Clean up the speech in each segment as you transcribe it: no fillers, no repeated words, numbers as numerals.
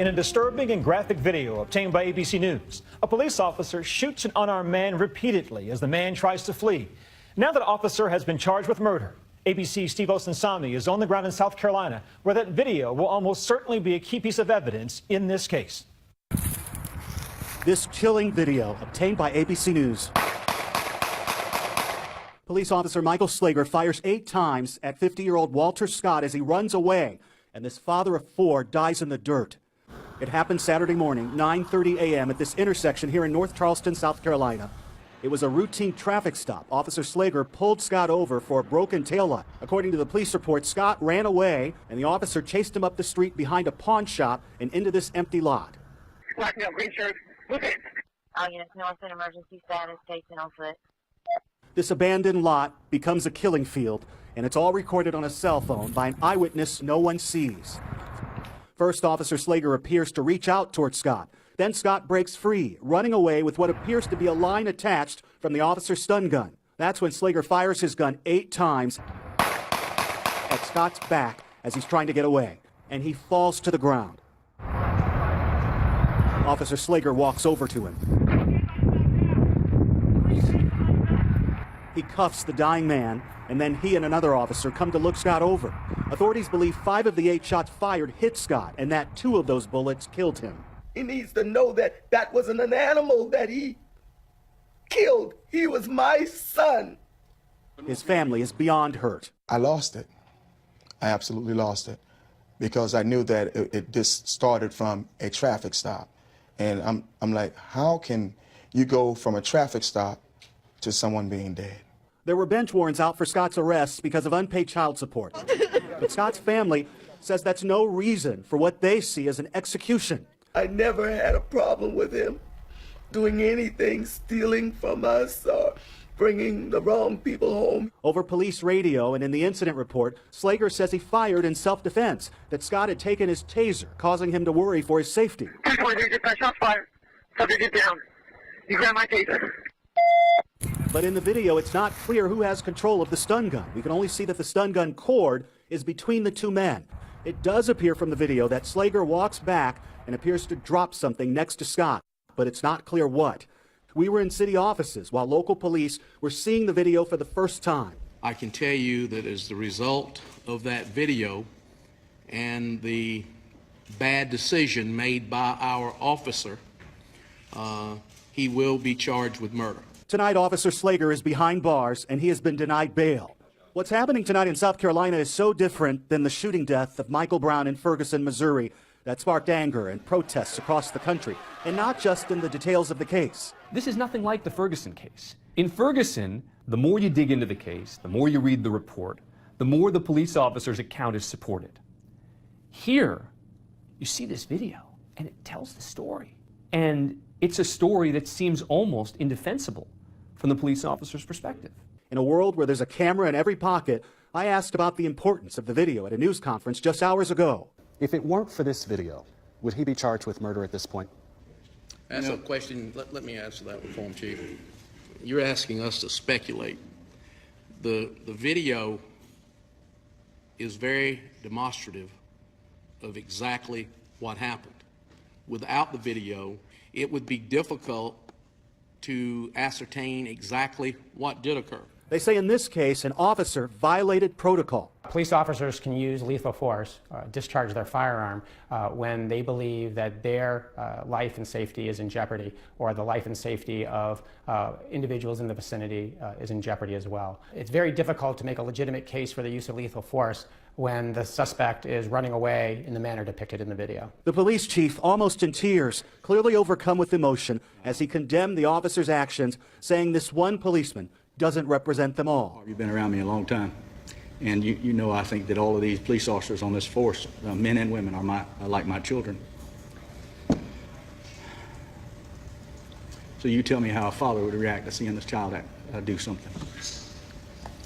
In a disturbing and graphic video obtained by ABC News, a police officer shoots an unarmed man repeatedly as the man tries to flee. Now that officer has been charged with murder. ABC's Steve Osunsami is on the ground in South Carolina, where that video will almost certainly be a key piece of evidence in this case. This chilling video obtained by ABC News. Police officer Michael Slager fires 8 times at 50-year-old Walter Scott as he runs away, and this father of 4 dies in the dirt. It happened Saturday morning, 9:30 a.m. at this intersection here in North Charleston, South Carolina. It was a routine traffic stop. Officer Slager pulled Scott over for a broken taillight. According to the police report, Scott ran away, and the officer chased him up the street behind a pawn shop and into this empty lot. Black green shirt, move it. All units north in emergency status, Jason on foot. This abandoned lot becomes a killing field, and it's all recorded on a cell phone by an eyewitness no one sees. First, Officer Slager appears to reach out toward Scott. Then Scott breaks free, running away with what appears to be a line attached from the officer's stun gun. That's when Slager fires his gun 8 times at Scott's back as he's trying to get away, and he falls to the ground. Officer Slager walks over to him. He cuffs the dying man, and then he and another officer come to look Scott over. Authorities believe 5 of the 8 shots fired hit Scott, and that 2 of those bullets killed him. He needs to know that that wasn't an animal that he killed. He was my son. His family is beyond hurt. I lost it. I absolutely lost it, because I knew that it just started from a traffic stop. And I'm like, how can you go from a traffic stop to someone being dead? There were bench warrants out for Scott's arrest because of unpaid child support. But Scott's family says that's no reason for what they see as an execution. I never had a problem with him doing anything, stealing from us or bringing the wrong people home. Over police radio and in the incident report, Slager says he fired in self-defense, that Scott had taken his taser, causing him to worry for his safety. Shots fired. Subject get down. You grab my taser. But in the video, it's not clear who has control of the stun gun. We can only see that the stun gun cord is between the 2 men. It does appear from the video that Slager walks back and appears to drop something next to Scott, but it's not clear what. We were in city offices while local police were seeing the video for the first time. I can tell you that as the result of that video and the bad decision made by our officer, he will be charged with murder. Tonight, Officer Slager is behind bars, and he has been denied bail. What's happening tonight in South Carolina is so different than the shooting death of Michael Brown in Ferguson, Missouri, that sparked anger and protests across the country, and not just in the details of the case. This is nothing like the Ferguson case. In Ferguson, the more you dig into the case, the more you read the report, the more the police officer's account is supported. Here, you see this video, and it tells the story. And it's a story that seems almost indefensible from the police officer's perspective. In a world where there's a camera in every pocket, I asked about the importance of the video at a news conference just hours ago. If it weren't for this video, would he be charged with murder at this point? That's a question. Let me answer that one for him, Chief. You're asking us to speculate. The video is very demonstrative of exactly what happened. Without the video, it would be difficult to ascertain exactly what did occur. They say in this case, an officer violated protocol. Police officers can use lethal force, discharge their firearm, when they believe that their life and safety is in jeopardy, or the life and safety of individuals in the vicinity is in jeopardy as well. It's very difficult to make a legitimate case for the use of lethal force when the suspect is running away in the manner depicted in the video. The police chief, almost in tears, clearly overcome with emotion as he condemned the officer's actions, saying this one policeman doesn't represent them all. You've been around me a long time, and you know I think that all of these police officers on this force, men and women, are like my children. So you tell me how a father would react to seeing this child do something.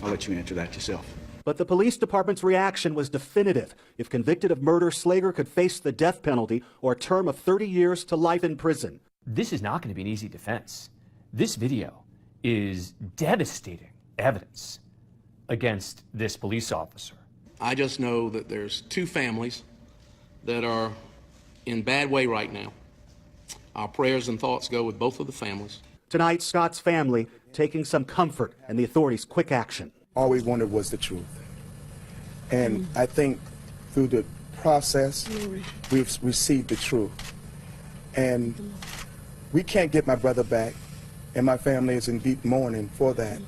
I'll let you answer that yourself. But the police department's reaction was definitive. If convicted of murder, Slager could face the death penalty or a term of 30 years to life in prison. This is not going to be an easy defense. This video is devastating evidence against this police officer. I just know that there's 2 families that are in bad way right now. Our prayers and thoughts go with both of the families. Tonight, Scott's family taking some comfort in the authorities' quick action. All we wanted was the truth. And I think through the process, we've received the truth. And we can't get my brother back, and my family is in deep mourning for that.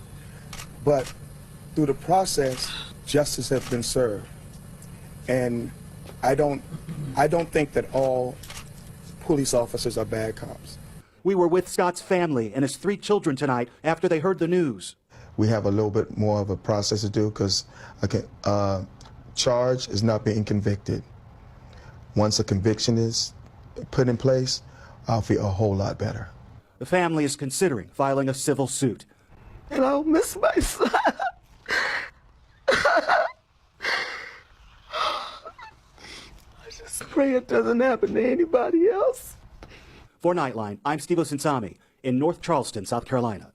But through the process, justice has been served. And I don't think that all police officers are bad cops. We were with Scott's family and his 3 children tonight after they heard the news. We have a little bit more of a process to do because charge is not being convicted. Once a conviction is put in place, I'll feel a whole lot better. The family is considering filing a civil suit. And I'll miss my son. I just pray it doesn't happen to anybody else. For Nightline, I'm Steve Osensami in North Charleston, South Carolina.